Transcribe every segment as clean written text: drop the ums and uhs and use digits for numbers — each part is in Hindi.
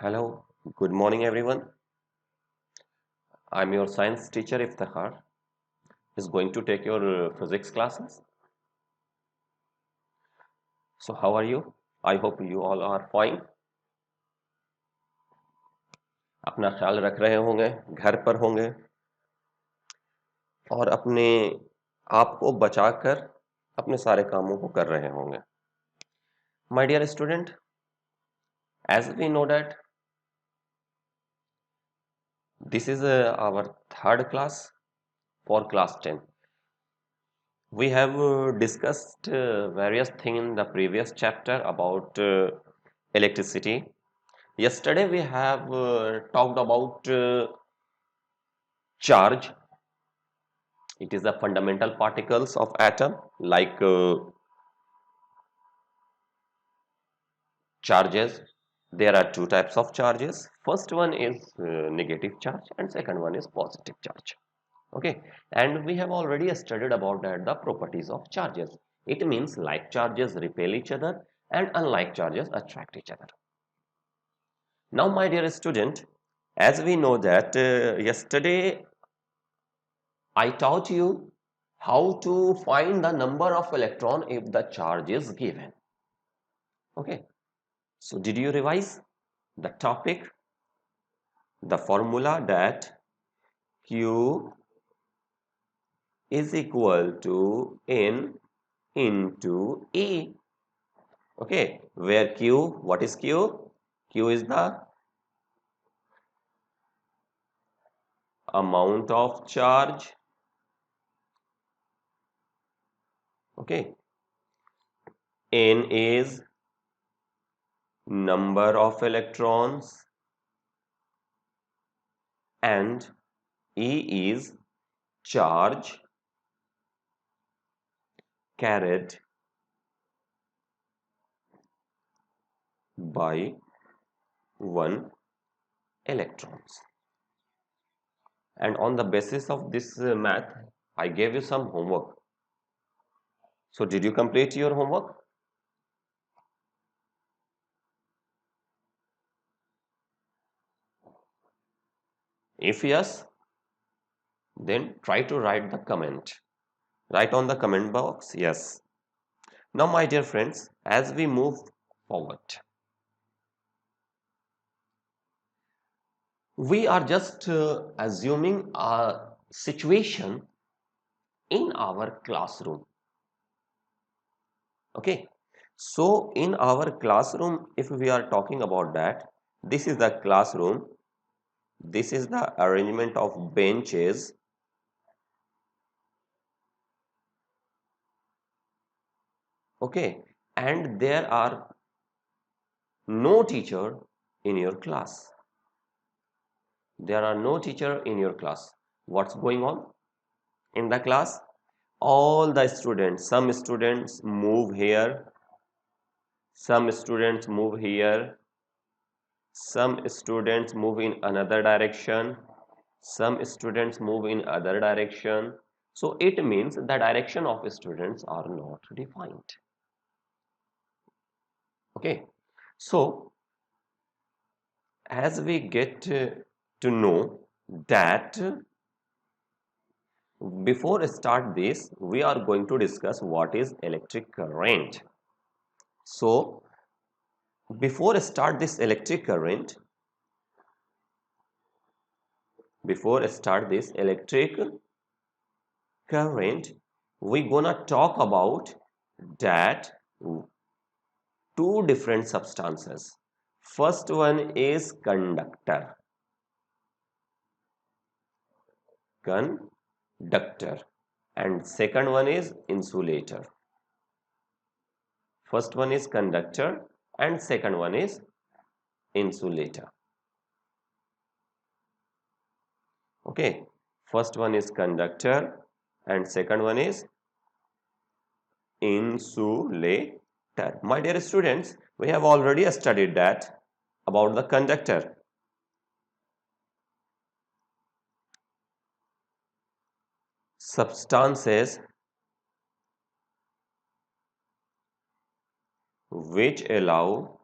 Hello, good morning everyone. I'm your science teacher Iftikhar is going to take your physics classes. So how are you? I hope you all are fine. अपना ख्याल रख रहे होंगे, घर पर होंगे और अपने आप को बचाकर अपने सारे कामों को कर रहे होंगे. My dear student, as we know that this is our third class for class 10. We have discussed various things in the previous chapter about electricity. Yesterday we have talked about charge. It is the fundamental particles of atom like charges. There are two types of charges. First one is negative charge and second one is positive charge. Okay, and we have already studied about that the properties of charges. It means like charges repel each other and unlike charges attract each other. Now my dear student, as we know that yesterday I taught you how to find the number of electron if the charge is given. Okay, so did you revise the topic, the formula that Q is equal to N into E? Okay, where Q, what is Q? Q is the amount of charge. Okay, N is number of electrons and E is charge carried by one electrons. And on the basis of this math, I gave you some homework. So did you complete your homework? If yes, then try to write the comment. Write on the comment box, yes. Now, my dear friends, as we move forward, we are just assuming a situation in our classroom. Okay, so in our classroom, if we are talking about that, this is the classroom, this is the arrangement of benches. Okay, and there are no teacher in your class. There are no teacher in your class. What's going on in the class? All the students, some students move here, some students move here, some students move in another direction, some students move in other direction. So it means the direction of students are not defined. Okay, so as we get to know that before start this, we are going to discuss what is electric current. So before start this electric current, we gonna talk about that two different substances. First one is conductor, and second one is insulator. First one is conductor and second one is insulator. Okay, first one is conductor and second one is insulator. My dear students, we have already studied that about the conductor. Substances which allow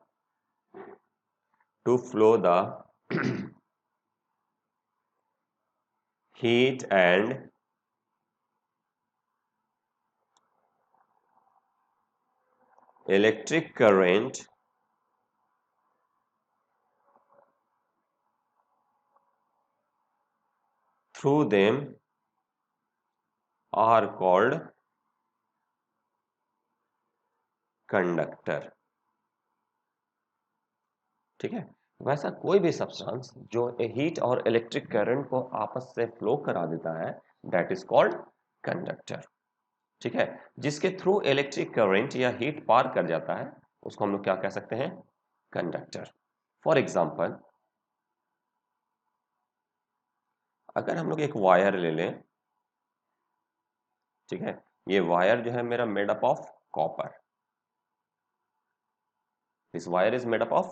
to flow the heat and electric current through them are called conductor. ठीक है, वैसा कोई भी सब्सटेंस जो हीट और इलेक्ट्रिक करंट को आपस से फ्लो करा देता है, दैट इज कॉल्ड कंडक्टर। ठीक है, जिसके थ्रू इलेक्ट्रिक करंट या हीट पार कर जाता है उसको हम लोग क्या कह सकते हैं, कंडक्टर। फॉर एग्जाम्पल, अगर हम लोग एक वायर ले लें, ठीक है, ये वायर जो है मेरा made up of copper, this wire is made up of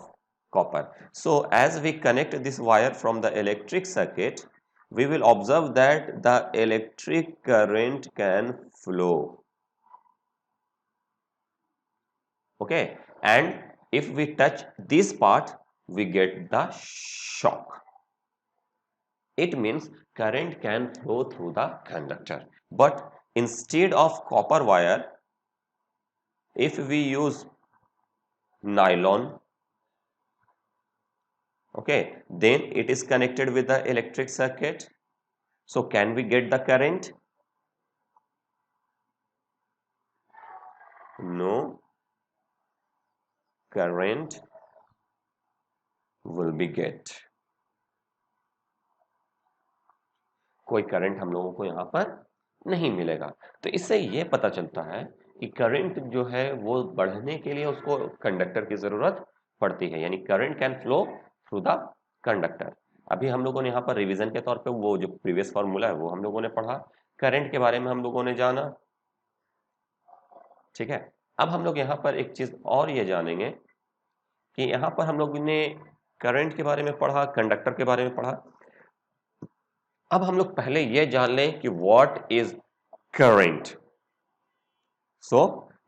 copper. So as we connect this wire from the electric circuit, we will observe that the electric current can flow, okay, and if we touch this part we get the shock. It means current can flow through the conductor, but instead of copper wire, if we use nylon, okay, then it is connected with the electric circuit. So can we get the current? No current will be get. कोई करंट हम लोगों को यहाँ पर नहीं मिलेगा। तो इससे ये पता चलता है कि करंट जो है वो बढ़ने के लिए उसको कंडक्टर की जरूरत पड़ती है, यानी current can flow through the conductor. अभी हम लोगों ने यहाँ पर रिवीजन के तौर पे वो जो प्रीवियस फॉर्मूला है वो हम लोगों ने पढ़ा, करंट के बारे में हम लोगों ने जाना। ठीक है, अब हम लोग यहाँ पर एक चीज और ये जानेंगे कि यहाँ पर हम लोग ने करंट के बारे में पढ़ा, कंडक्टर के बारे में पढ़ा। अब हम लोग पहले ये जान लें कि what is current. So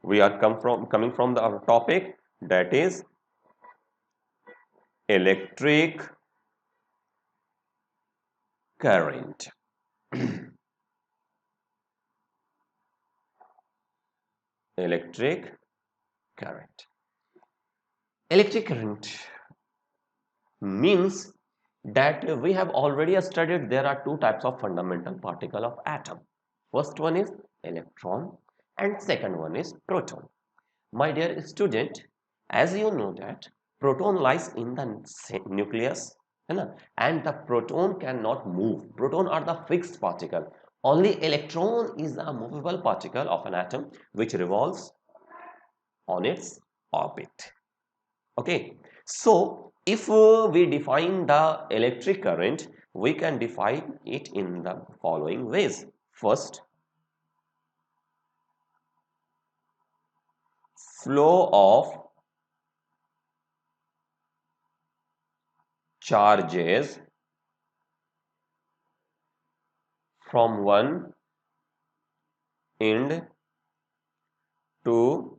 we are coming from the topic that is electric current. Electric current. Electric current means that we have already studied there are two types of fundamental particle of atom. First one is electron and second one is proton. My dear student, as you know that proton lies in the nucleus, है ना, and the proton cannot move. Proton are the fixed particle. Only electron is a movable particle of an atom which revolves on its orbit. Okay, so if we define the electric current, we can define it in the following ways. First, flow of charges from one end to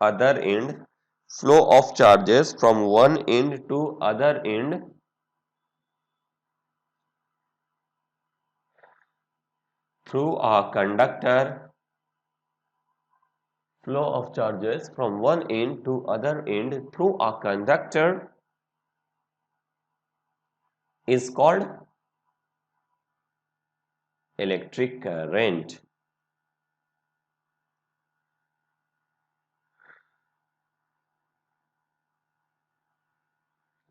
other end, flow of charges from one end to other end through a conductor, flow of charges from one end to other end through a conductor is called electric current.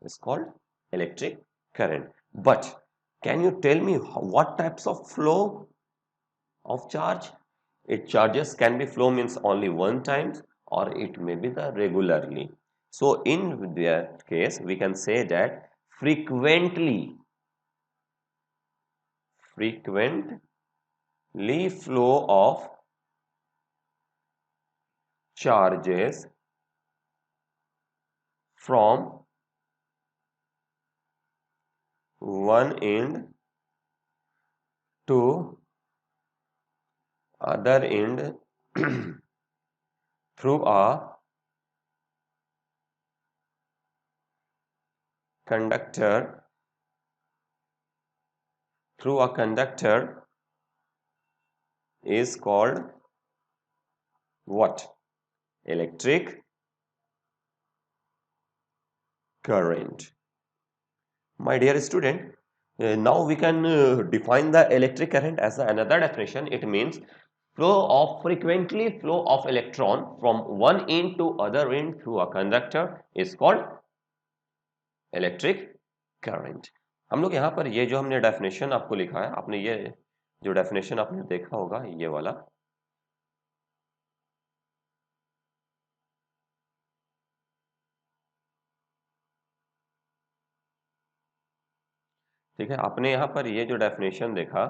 Is called electric current. But can you tell me what types of flow of charge? It charges can be flow means only one times or it may be the regularly. So in that case we can say that frequently flow of charges from one end to other end through a conductor through a conductor is called what? Electric current. My dear student, now we can define the electric current as another definition. It means frequently flow of electron from one end to other end through a conductor is called electric current. हम लोग यहाँ पर ये जो हमने डेफिनेशन आपको लिखा है, आपने ये जो डेफिनेशन आपने देखा होगा ये वाला, ठीक है, आपने यहाँ पर ये जो डेफिनेशन देखा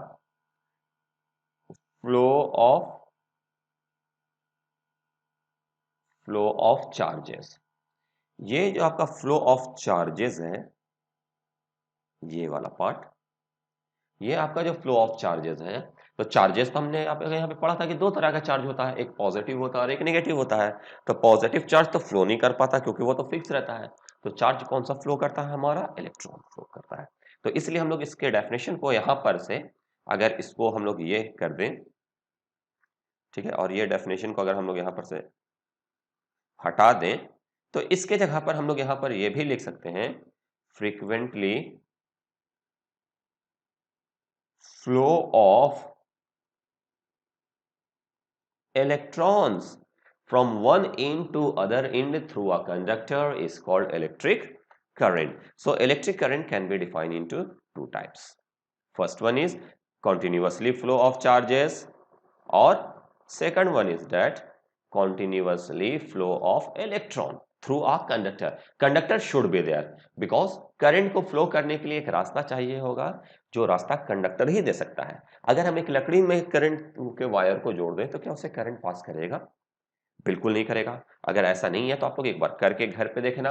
फ्लो ऑफ चार्जेस, ये जो आपका फ्लो ऑफ चार्जेस है, ये वाला पार्ट, ये आपका जो फ्लो ऑफ चार्जेस है, तो चार्जेस तो हमने यहाँ पे पढ़ा था कि दो तरह का चार्ज होता है, एक पॉजिटिव होता है और एक नेगेटिव होता है। तो पॉजिटिव चार्ज तो फ्लो नहीं कर पाता क्योंकि वो तो फिक्स रहता है। तो चार्ज कौन सा फ्लो करता है? हमारा इलेक्ट्रॉन फ्लो करता है। तो इसलिए हम लोग इसके डेफिनेशन को यहाँ पर से अगर इसको हम लोग ये कर दें, ठीक है, और ये डेफिनेशन को अगर हम लोग यहाँ पर से हटा दें, तो इसके जगह पर हम लोग यहाँ पर ये भी लिख सकते हैं frequently flow of electrons from one end to other end through a conductor is called electric current. So electric current can be defined into two types. First one is continuously flow of charges, or second one is that continuously flow of electron through a conductor. Conductor should be there because current को flow करने के लिए एक रास्ता चाहिए होगा, जो रास्ता कंडक्टर ही दे सकता है। अगर हम एक लकड़ी में करंट के वायर को जोड़ दें तो क्या उसे करंट पास करेगा? बिल्कुल नहीं करेगा। अगर ऐसा नहीं है तो आप लोग एक बार करके घर पे देखना।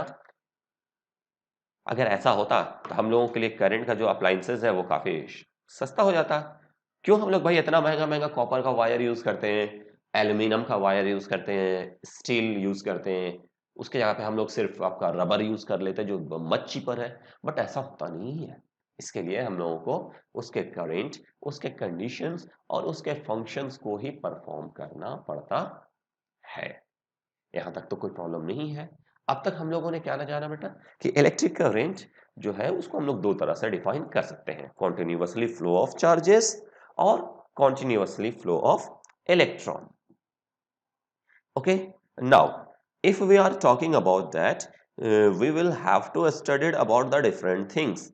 अगर ऐसा होता तो हम लोगों के लिए करंट का जो अप्लायंसेस है वो काफी सस्ता हो जाता। क्यों हम लोग भाई इतना महंगा महंगा कॉपर का वायर यूज करते हैं, एल्यूमिनियम का वायर यूज करते हैं, स्टील यूज करते हैं, उसके जगह पे हम लोग सिर्फ आपका रबर यूज कर लेते हैं जो मच चीपर है। बट ऐसा होता नहीं है। इसके लिए हम लोगों को उसके करंट, उसके कंडीशंस और उसके फंक्शंस को ही परफॉर्म करना पड़ता है। यहाँ तक तो कोई प्रॉब्लम नहीं है। अब तक हम लोगों ने क्या ना जाना बेटा कि इलेक्ट्रिक करंट जो है उसको हम लोग दो तरह से डिफाइन कर सकते हैं, कॉन्टिन्यूसली फ्लो ऑफ चार्जेस और continuously flow of electron. Okay, now if we are talking about that, we will have to study about the different things.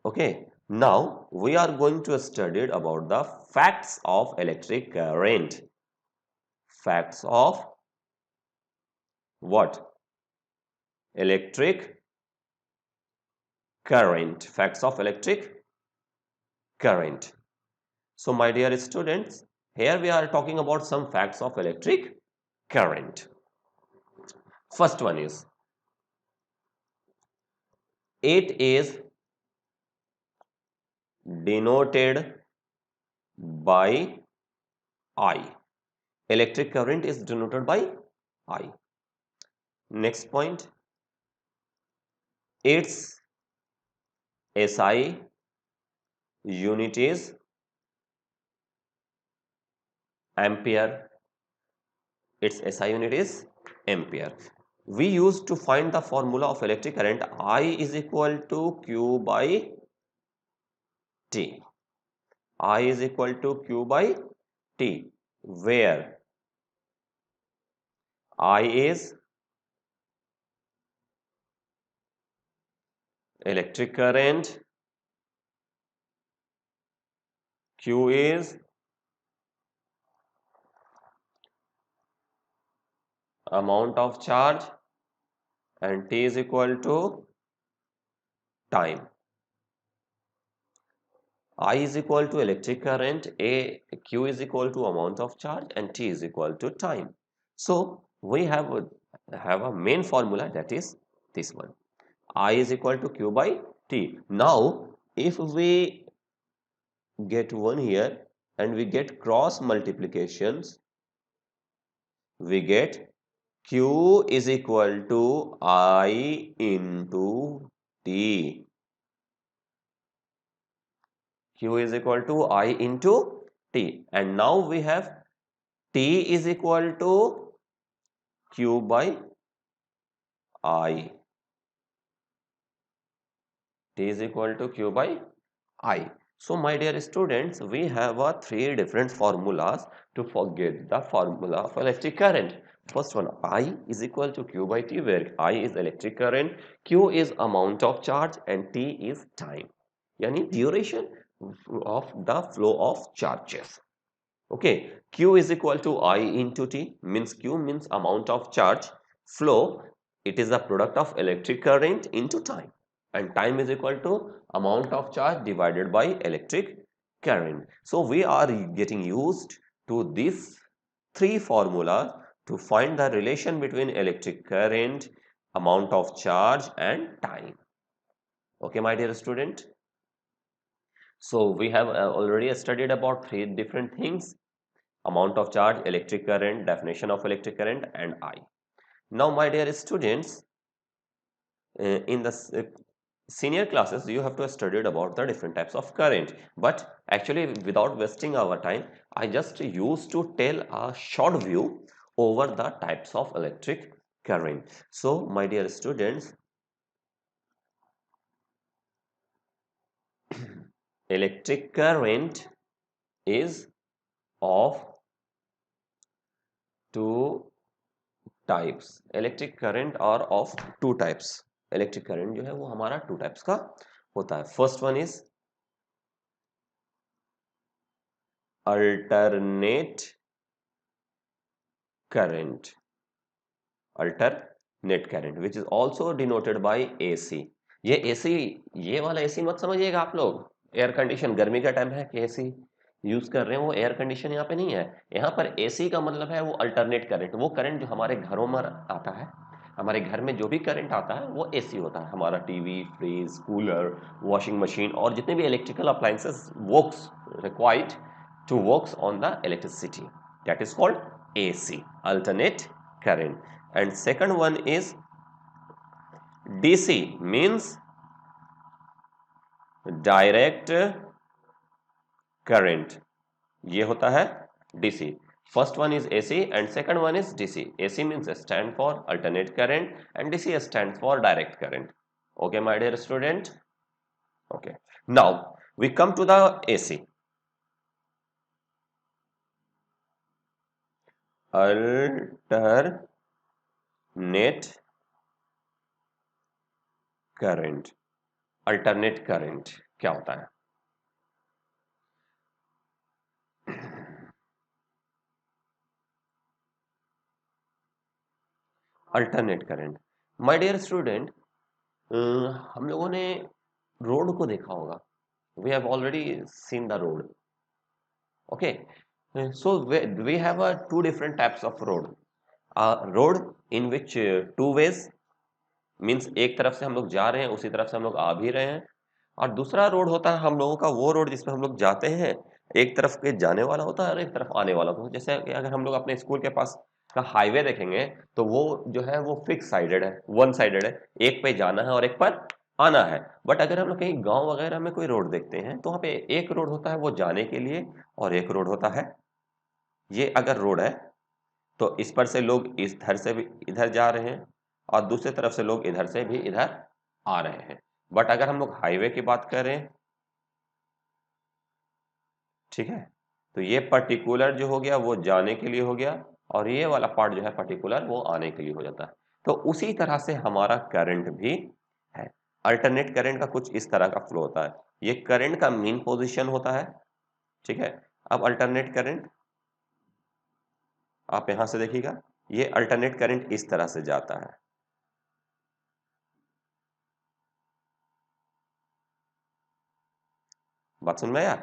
Okay, now we are going to study about the facts of electric current. Facts of what? Electric current. Facts of electric current. So my dear students, here we are talking about some facts of electric current. First one is, it is denoted by I. Electric current is denoted by I. Next point, its SI unit is ampere. Its SI unit is ampere. We used to find the formula of electric current, I is equal to Q by T. I is equal to Q by T, where I is electric current, Q is amount of charge, and T is equal to time. I is equal to electric current, Q is equal to amount of charge, and T is equal to time. So we have a main formula, that is this one. I is equal to Q by T. Now if we get 1 here and we get cross multiplications, we get Q is equal to I into T. Q is equal to I into T. And now we have T is equal to Q by I. T is equal to Q by I. So my dear students, we have three different formulas to forget the formula of electric current. First one, I is equal to Q by T, where I is electric current, Q is amount of charge, and T is time. Yani duration of the flow of charges. Okay, Q is equal to I into T, means Q means amount of charge. Flow, it is the product of electric current into time. And time is equal to amount of charge divided by electric current. So we are getting used to these three formulas to find the relation between electric current, amount of charge, and time. Okay, my dear student. So we have already studied about three different things: amount of charge, electric current, definition of electric current, and I. Now, my dear students, in the senior classes, you have to study about the different types of current. But actually, without wasting our time, I just used to tell a short view over the types of electric current. So, my dear students, electric current is of two types electric current और of two types electric current जो है वो हमारा टू टाइप्स का होता है first one is alternate current alternate current which is also denoted by AC ये एसी ये वाला एसी मत समझिएगा आप लोग एयर कंडीशन गर्मी का टाइम है कि एसी यूज कर रहे हैं वो एयर कंडीशन यहाँ पे नहीं है यहाँ पर एसी का मतलब है वो अल्टरनेट करंट वो करंट जो हमारे घरों में आता है हमारे घर में जो भी करंट आता है वो एसी होता है हमारा TV fridge cooler washing machine और जितने भी electrical appliances works required to works on the electricity that is called AC alternate current. And second one is DC means direct current. ये होता है DC. First one is AC and second one is DC. AC means stand for alternate current and DC stands for direct current. Okay, my dear student. Okay. Now we come to the AC. Alternate current alternate current क्या होता है alternate current my dear student हम लोगों ने रोड को देखा होगा we have already seen the road okay so we have two different types of road road in which two ways means एक तरफ से हम लोग जा रहे हैं उसी तरफ से हम लोग आ भी रहे हैं और दूसरा रोड होता है हम लोगों का वो रोड जिसमें हम लोग जाते हैं एक तरफ के जाने वाला होता है और एक तरफ आने वाला होता है जैसे कि अगर हम लोग अपने स्कूल के पास का हाईवे देखेंगे तो वो जो है वो फिक्स साइडेड है वन साइडेड है एक पे जाना है और एक पर आना है बट अगर हम लोग कहीं गांव वगैरह में कोई रोड देखते हैं तो वहाँ पे एक रोड होता है वो जाने के लिए और एक रोड होता है ये अगर रोड है तो इस पर से लोग इधर से भी इधर जा रहे हैं और दूसरी तरफ से लोग इधर से भी इधर आ रहे हैं बट अगर हम लोग हाईवे की बात करें ठीक है तो ये पर्टिकुलर जो हो गया वो जाने के लिए हो गया और ये वाला पार्ट जो है पर्टिकुलर वो आने के लिए हो जाता है तो उसी तरह से हमारा करंट भी है अल्टरनेट करंट का कुछ इस तरह का फ्लो होता है ये करंट का मेन पोजीशन होता है ठीक है अब अल्टरनेट करंट आप यहां से देखिएगा ये अल्टरनेट करंट इस तरह से जाता है बात सुन में आया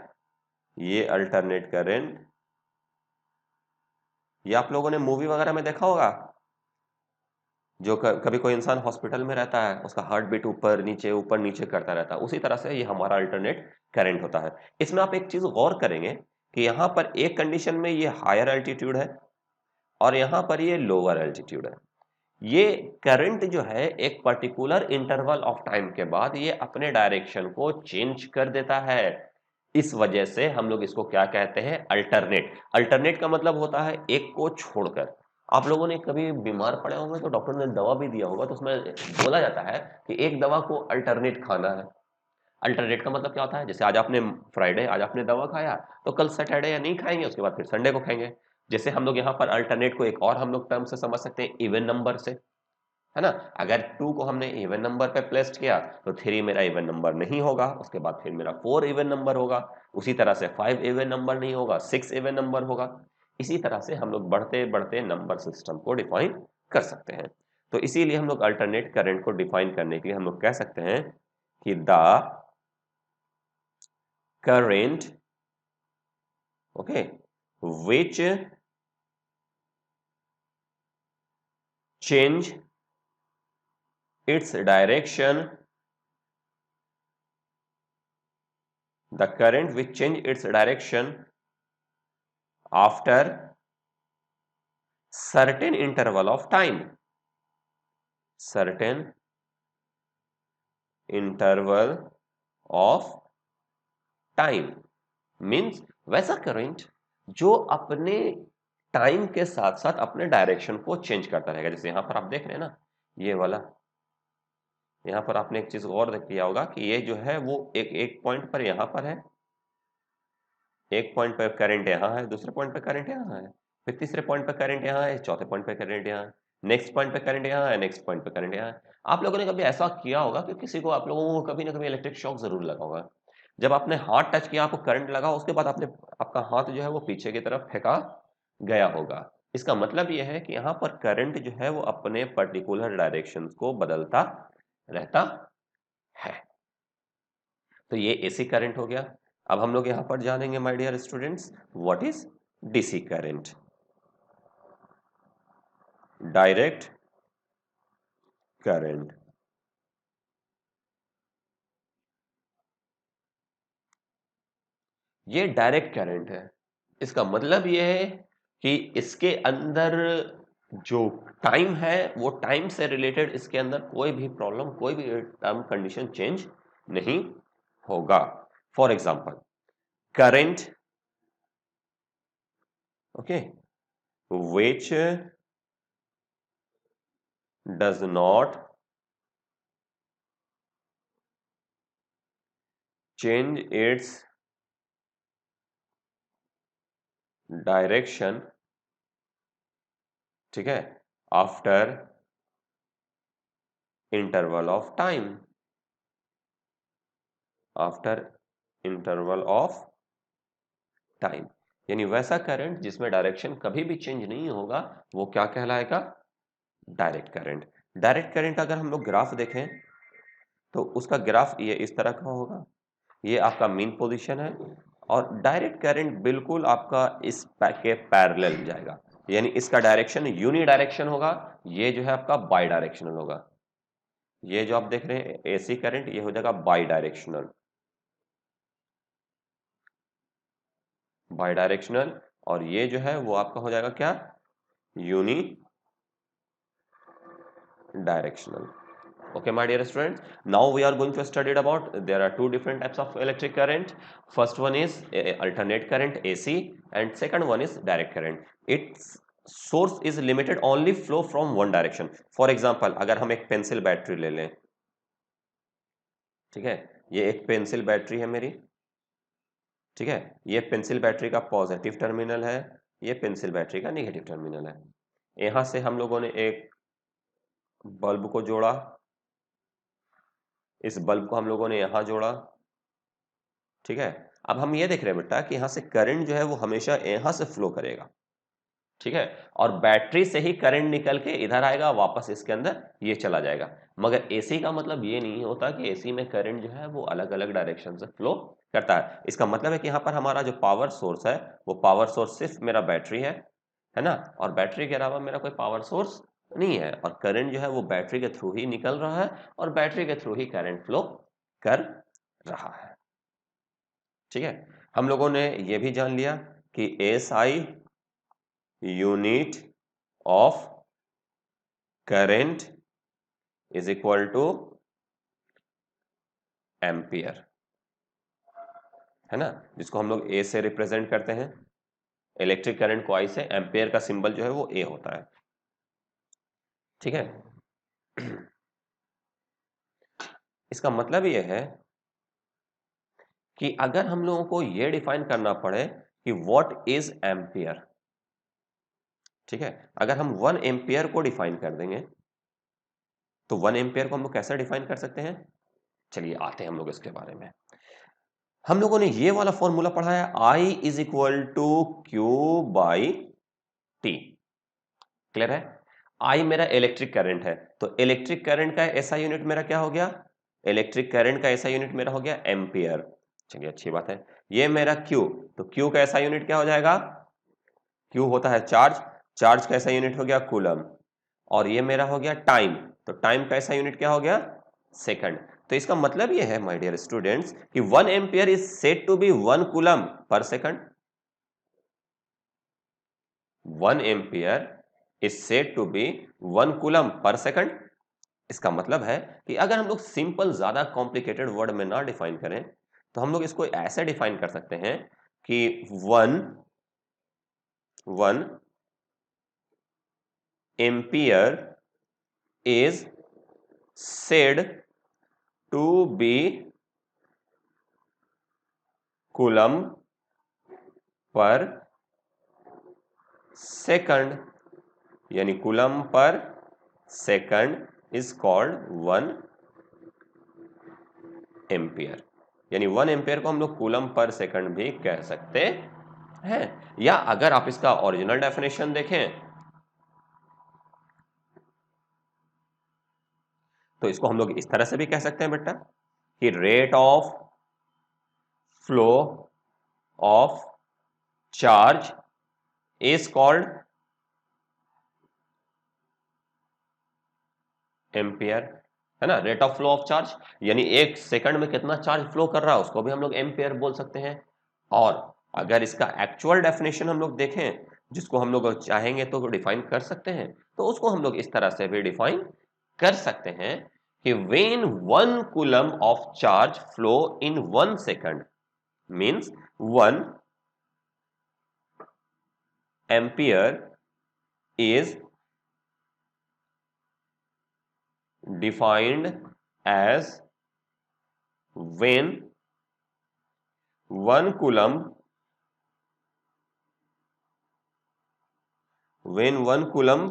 ये अल्टरनेट करंट ये आप लोगों ने मूवी वगैरह में देखा होगा जो कभी कोई इंसान हॉस्पिटल में रहता है उसका हार्ट बीट ऊपर नीचे करता रहता है उसी तरह से ये हमारा अल्टरनेट करंट होता है इसमें आप एक चीज गौर करेंगे कि यहाँ पर एक कंडीशन में ये हायर एल्टीट्यूड है और यहाँ पर ये लोअर एल्टीट्यूड है ये करंट जो है एक पर्टिकुलर इंटरवल ऑफ टाइम के बाद ये अपने डायरेक्शन को चेंज कर देता है। इस वजह से हम लोग इसको क्या कहते हैं, अल्टरनेट। अल्टरनेट का मतलब होता है एक को छोड़कर। आप लोगों ने कभी बीमार पड़े होंगे तो डॉक्टर ने दवा भी दिया होगा, तो उसमें बोला जाता है कि एक दवा को अल्टरनेट खाना है। अल्टरनेट का मतलब क्या होता है, जैसे आज आपने फ्राइडे, आज आपने दवा खाया, तो कल सैटरडे या नहीं खाएंगे, उसके बाद फिर संडे को खाएंगे। जैसे हम लोग यहाँ पर अल्टरनेट को एक और हम लोग टर्म से समझ सकते हैं, इवन नंबर से, है ना। अगर 2 को हमने इवन नंबर पे प्लेस किया तो 3 मेरा इवन नंबर नहीं होगा, उसके बाद फिर मेरा 4 इवन नंबर होगा, उसी तरह से 5 इवन नंबर नहीं होगा, 6 इवन नंबर होगा। इसी तरह से हम लोग बढ़ते बढ़ते नंबर सिस्टम को डिफाइन कर सकते हैं। तो इसीलिए हम लोग अल्टरनेट करंट को डिफाइन करने के लिए हम लोग कह सकते हैं कि the current, okay, which change its direction, the current which change its direction after certain interval of time, certain interval of time means वैसा करंट जो अपने टाइम के साथ साथ अपने डायरेक्शन को चेंज करता रहेगा। जैसे यहां पर आप देख रहे हैं ना, ये वाला, यहां पर आपने एक चीज और देख किया होगा कि ये जो है वो एक पॉइंट पर यहां पर है, एक पॉइंट पर करंट यहाँ है, दूसरे पॉइंट पर करंट यहाँ है, फिर तीसरे पॉइंट पर करंट यहाँ है, चौथे पॉइंट पर करंट यहाँ है, नेक्स्ट पॉइंट पर करंट यहाँ है, नेक्स्ट पॉइंट पर करंट यहाँ है। आप लोगों ने कभी ऐसा किया होगा कि किसी को, आप लोगों को कभी ना कभी इलेक्ट्रिक शॉक जरूर लगा होगा। जब आपने हाथ टच किया, आपको करंट लगा, उसके बाद आपने, आपका हाथ जो है वो पीछे की तरफ फेंका गया होगा। इसका मतलब यह है कि यहाँ पर करंट जो है वो अपने पर्टिकुलर डायरेक्शन को बदलता रहता है। तो ये एसी करंट हो गया। अब हम लोग यहां पर जानेंगे my dear students, what is DC current, direct current. ये डायरेक्ट करंट है। इसका मतलब ये है कि इसके अंदर जो टाइम है वो टाइम से रिलेटेड इसके अंदर कोई भी प्रॉब्लम, कोई भी टर्म कंडीशन चेंज नहीं होगा। For example current, okay, which does not change its direction, ठीक है, after interval of time, after interval of time. यानी वैसा करंट जिसमें डायरेक्शन कभी भी चेंज नहीं होगा, वो क्या कहलाएगा, डायरेक्ट करंट। डायरेक्ट करंट अगर हम लोग ग्राफ देखें तो उसका ग्राफ ये इस तरह का होगा, ये आपका मीन पोजीशन है, और डायरेक्ट करंट बिल्कुल आपका इस के पैरेलल जाएगा, यानी इसका डायरेक्शन यूनी डायरेक्शन होगा, ये जो है आपका बाई डायरेक्शनल होगा। ये जो आप देख रहे हैं एसी करंट, ये हो जाएगा बाई डायरेक्शनल, बाई डायरेक्शनल, और ये जो है वो आपका हो जाएगा क्या, unidirectional. Okay, my dear students, now we are going to study about, there are two different types of electric current. First one is alternate current AC, and second one is direct current. Its source is limited, only flow from one direction. For example, अगर हम एक पेंसिल बैटरी ले लें, ठीक है, ये एक पेंसिल बैटरी है मेरी, ठीक है, ये पेंसिल बैटरी का पॉजिटिव टर्मिनल है, ये पेंसिल बैटरी का नेगेटिव टर्मिनल है। यहां से हम लोगों ने एक बल्ब को जोड़ा, इस बल्ब को हम लोगों ने यहां जोड़ा, ठीक है। अब हम ये देख रहे हैं बेटा कि यहां से करंट जो है वो हमेशा यहां से फ्लो करेगा, ठीक है, और बैटरी से ही करंट निकल के इधर आएगा, वापस इसके अंदर ये चला जाएगा। मगर एसी का मतलब ये नहीं होता कि एसी में करंट जो है वो अलग अलग डायरेक्शन से फ्लो करता है। इसका मतलब है कि यहाँ पर हमारा जो पावर सोर्स है, वो पावर सोर्स सिर्फ मेरा बैटरी है ना, और बैटरी के अलावा मेरा कोई पावर सोर्स नहीं है, और करंट जो है वो बैटरी के थ्रू ही निकल रहा है, और बैटरी के थ्रू ही करंट फ्लो कर रहा है, ठीक है। हम लोगों ने ये भी जान लिया कि S I unit of current is equal two ampere, है ना, जिसको हम लोग ए से रिप्रेजेंट करते हैं। इलेक्ट्रिक करंट को आई से, एम्पियर का सिंबल जो है वो ए होता है। ठीक है। इसका मतलब यह है कि अगर हम लोगों को यह डिफाइन करना पड़े कि व्हाट इज एम्पियर, ठीक है, अगर हम 1 एम्पियर को डिफाइन कर देंगे तो 1 एम्पियर को हम लोग कैसे डिफाइन कर सकते हैं, चलिए आते हैं हम लोग इसके बारे में। हम लोगों ने ये वाला फॉर्मूला पढ़ा है, I is equal to Q by T. Clear है। I मेरा इलेक्ट्रिक करंट है, तो इलेक्ट्रिक करंट का ऐसा यूनिट मेरा क्या हो गया, इलेक्ट्रिक करंट का ऐसा यूनिट मेरा हो गया एम्पियर। चलिए अच्छी बात है। ये मेरा Q, तो Q का ऐसा यूनिट क्या हो जाएगा, Q होता है चार्ज, चार्ज का ऐसा यूनिट हो गया कूलम। और ये मेरा हो गया टाइम, तो टाइम का ऐसा यूनिट क्या हो गया, सेकंड। तो इसका मतलब ये है माय डियर स्टूडेंट्स कि 1 ampere is said to be 1 coulomb per second. 1 ampere is said to be 1 coulomb per second. इसका मतलब है कि अगर हम लोग सिंपल, ज्यादा कॉम्प्लिकेटेड वर्ड में ना डिफाइन करें तो हम लोग इसको ऐसे डिफाइन कर सकते हैं कि 1 ampere is said to be coulomb per second, यानी coulomb per second is called 1 ampere. यानी 1 एम्पियर को हम लोग कूलम पर सेकंड भी कह सकते हैं। या अगर आप इसका ओरिजिनल डेफिनेशन देखें तो इसको हम लोग इस तरह से भी कह सकते हैं बेटा कि rate of flow of charge is called ampere, है ना। Rate of flow of charge यानी एक सेकंड में कितना चार्ज फ्लो कर रहा है उसको भी हम लोग एम्पियर बोल सकते हैं। और अगर इसका एक्चुअल डेफिनेशन हम लोग देखें, जिसको हम लोग चाहेंगे तो डिफाइन कर सकते हैं, तो उसको हम लोग इस तरह से भी डिफाइन कर सकते हैं कि when 1 coulomb of charge flow in 1 second means 1 ampere is defined as when 1 coulomb when 1 coulomb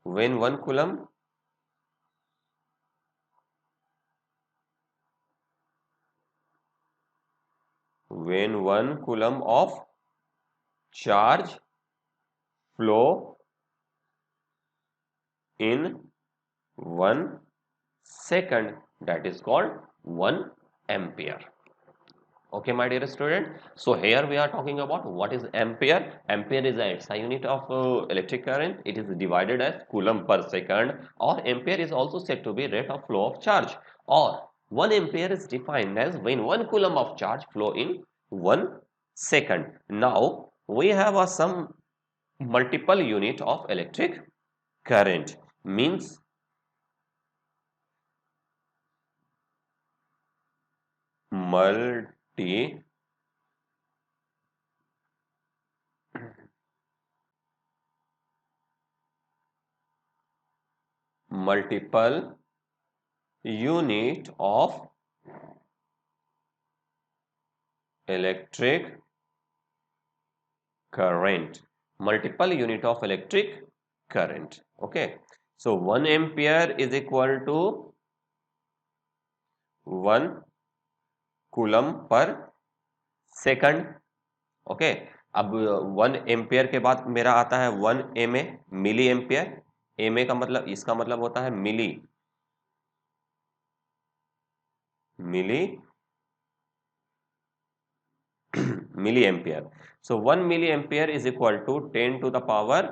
when 1 coulomb when 1 coulomb of charge flow in 1 second, that is called 1 ampere. Okay, my dear student, so here we are talking about what is ampere. Ampere is a SI unit of electric current. It is divided as coulomb per second, or ampere is also said to be rate of flow of charge, or 1 ampere is defined as when 1 coulomb of charge flow in 1 second. Now we have some multiple unit of electric current, means multiple unit of electric current, multiple unit of electric current. Okay, so 1 ampere is equal to 1 coulomb per second. Okay, अब 1 एम्पियर के बाद मेरा आता है 1 M A, milli ampere. M A का मतलब, इसका मतलब होता है milli milli milli ampere. So 1 milli ampere is equal to 10 to the power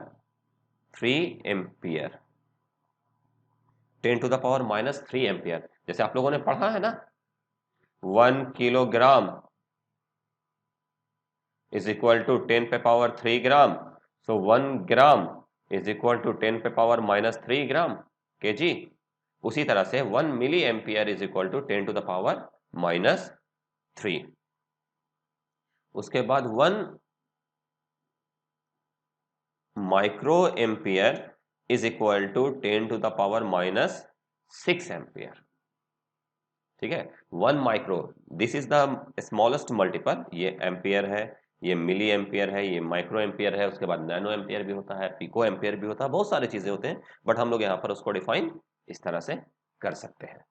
3 ampere, 10 to the power minus 3 ampere. जैसे आप लोगों ने पढ़ा है ना, 1 किलोग्राम इज इक्वल टू 10 पे power 3 gram, so 1 gram is equal to 10 पे पावर -3 ग्राम केजी। उसी तरह से 1 milli ampere is equal to 10 to the power -3। उसके बाद 1 micro ampere is equal to 10 to the power -6 ampere. ठीक है, 1 micro, this is the smallest multiple, ये एम्पियर है, ये मिली एम्पियर है, ये माइक्रो एम्पियर है, उसके बाद नैनो एम्पियर भी होता है, पिको एम्पियर भी होता है, बहुत सारी चीजें होते हैं, बट हम लोग यहाँ पर उसको डिफाइन इस तरह से कर सकते हैं।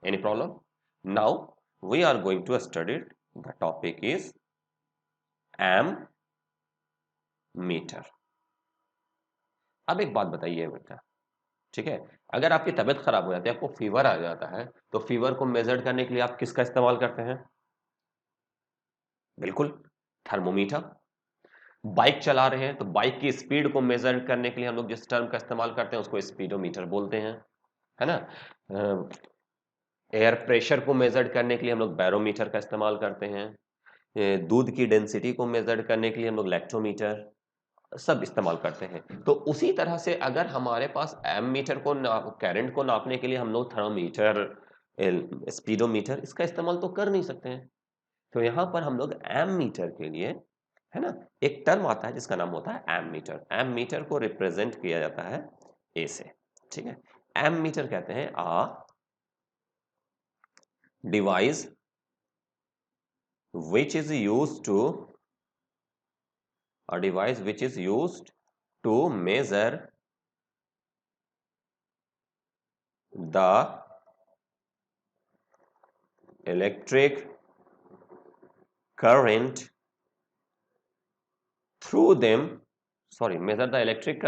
Any problem? Now we are going to study, the topic is ammeter. अब एक बात बताइए बेटा, ठीक है, अगर आपकी तबीयत खराब हो जाती है, आपको फीवर आ जाता है, तो फीवर को मेजर करने के लिए आप किसका इस्तेमाल करते हैं? बिल्कुल, थर्मोमीटर। बाइक चला रहे हैं तो बाइक की स्पीड को मेजर करने के लिए हम लोग जिस टर्म का इस्तेमाल करते हैं उसको स्पीडोमीटर बोलते हैं, है ना। एयर प्रेशर को मेजर करने के लिए हम लोग बैरोमीटर का इस्तेमाल करते हैं। दूध की डेंसिटी को मेजर करने के लिए हम लोग लैक्टोमीटर सब इस्तेमाल करते हैं। तो उसी तरह से अगर हमारे पास एम मीटर को करंट को नापने के लिए हम लोग थर्मोमीटर, स्पीडोमीटर इसका इस्तेमाल तो कर नहीं सकते हैं। तो यहाँ पर हम लोग एम मीटर के लिए, है ना, एक टर्म आता है जिसका नाम होता है एम मीटर। एम मीटर को रिप्रेजेंट किया जाता है ए से, ठीक है। एम मीटर कहते हैं device which is used to a device which is used to measure the electric current through them, sorry, measure the electric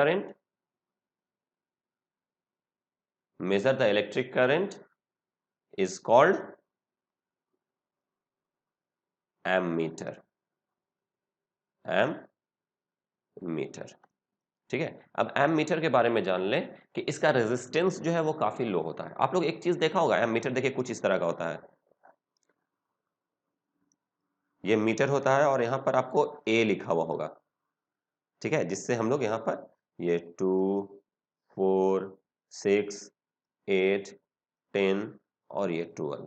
current is called ammeter, ammeter। ठीक है, अब एम मीटर के बारे में जान लें कि इसका रेजिस्टेंस जो है वो काफी लो होता है। आप लोग एक चीज देखा होगा, एम मीटर देखिए कुछ इस तरह का होता है, ये मीटर होता है और यहाँ पर आपको ए लिखा हुआ होगा, ठीक है, जिससे हम लोग यहाँ पर ये 2, 4, 6, 8, 10 और ये 12,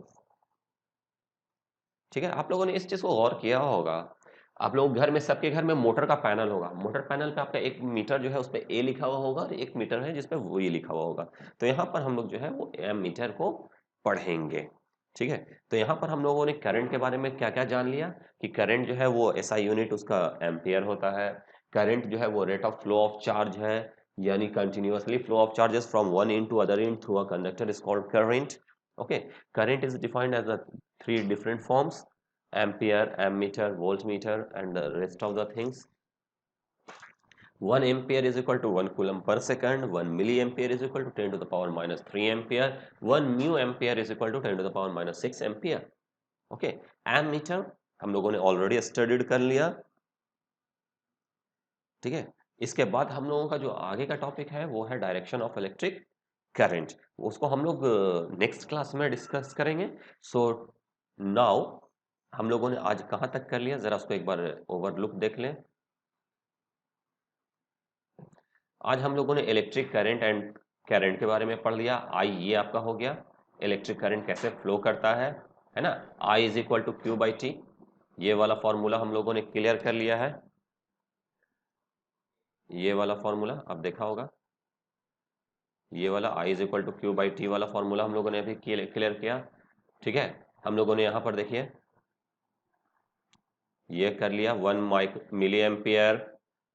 ठीक है। आप लोगों ने इस चीज को गौर किया होगा, आप लोग घर में, सबके घर में मोटर का पैनल होगा, मोटर पैनल पे आपका एक मीटर जो है उस पे ए लिखा हुआ होगा और एक मीटर है जिसपे वो ये लिखा हुआ होगा। तो यहाँ पर हम लोग जो है वो एम मीटर को पढ़ेंगे, ठीक है। तो यहाँ पर हम लोगों ने करंट के बारे में क्या क्या जान लिया कि करंट जो है वो एसआई यूनिट उसका एम्पियर होता है। करंट जो है वो rate of flow of charge है, यानी continuously flow of charges from one end to other end through a conductor is called current. Okay, current is defined as the 3 different forms: ampere, ammeter, voltmeter, and the rest of the things. 1 ampere is equal to 1 coulomb per second. 1 milliampere is equal to 10 to the power -3 ampere. 1 mu ampere is equal to 10 to the power -6 ampere. Okay, ammeter हम लोगों ने ऑलरेडी स्टडीड कर लिया, ठीक है। इसके बाद हम लोगों का जो आगे का टॉपिक है वो है डायरेक्शन ऑफ इलेक्ट्रिक करंट, उसको हम लोग नेक्स्ट क्लास में डिस्कस करेंगे। सो नाउ हम लोगों ने आज कहाँ तक कर लिया, जरा उसको एक बार ओवरलुक देख लें। आज हम लोगों ने इलेक्ट्रिक करंट एंड करंट के बारे में पढ़ लिया। आई ये आपका हो गया, इलेक्ट्रिक करंट कैसे फ्लो करता है ना। I is equal to Q by T, ये वाला फॉर्मूला हम लोगों ने क्लियर कर लिया है। ये वाला फॉर्मूला आप देखा होगा, ये वाला I is equal to Q by T वाला फॉर्मूला हम लोगों ने अभी क्लियर किया, ठीक है। हम लोगों ने यहाँ पर देखिए ये कर लिया, 1 मिली एम्पियर,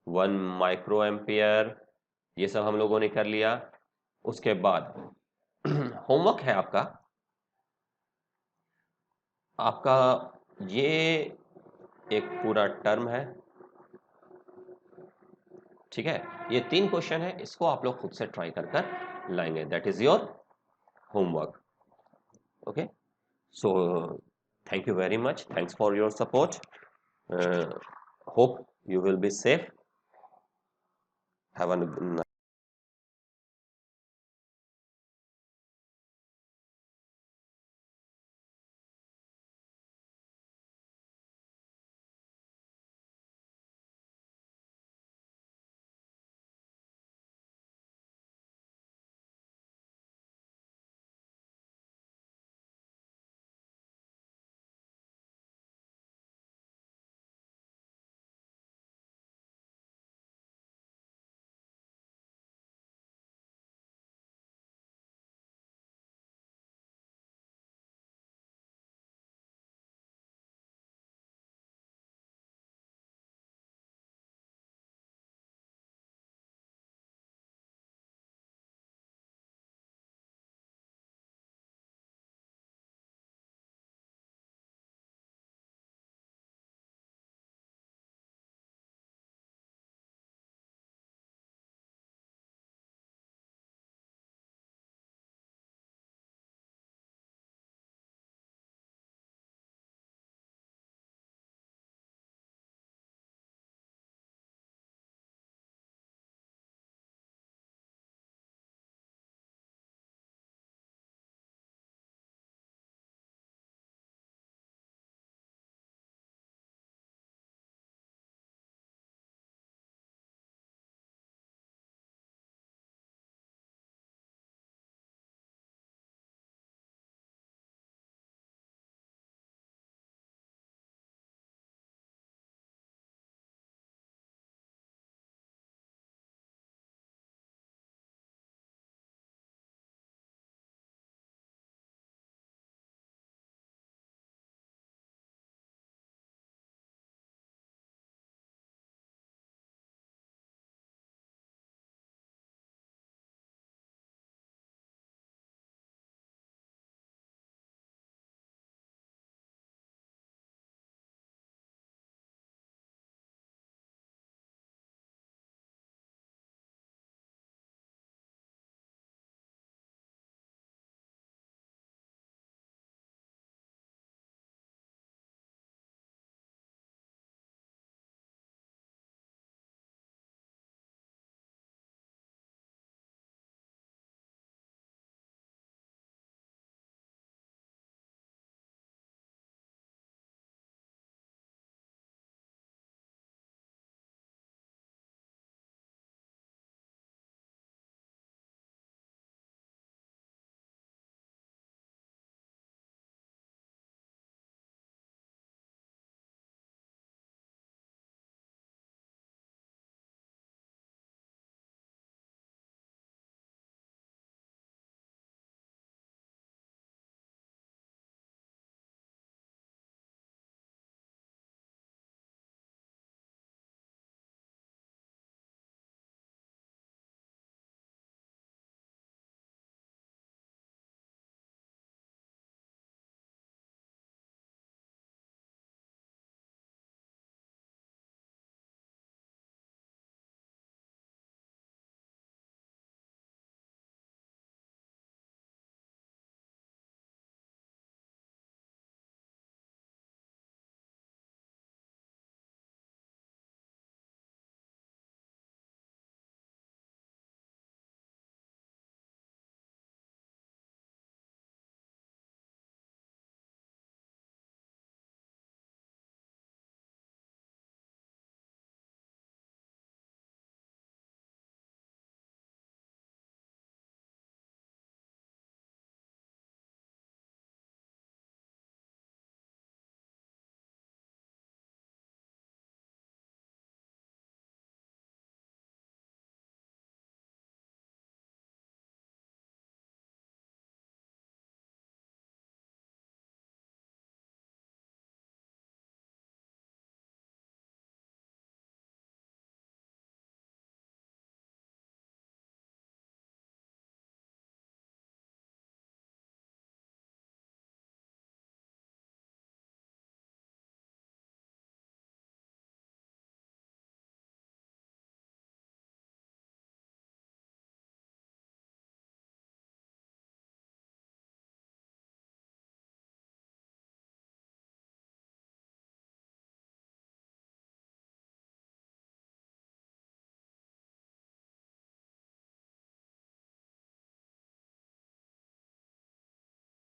1 माइक्रो एम्पियर, ये सब हम लोगों ने कर लिया। उसके बाद होमवर्क है आपका, आपका ये एक पूरा टर्म है, ठीक है। ये 3 क्वेश्चन है, इसको आप लोग खुद से ट्राई कर कर लाएंगे, that is your homework. Okay, so thank you very much, thanks for your support, hope you will be safe, have a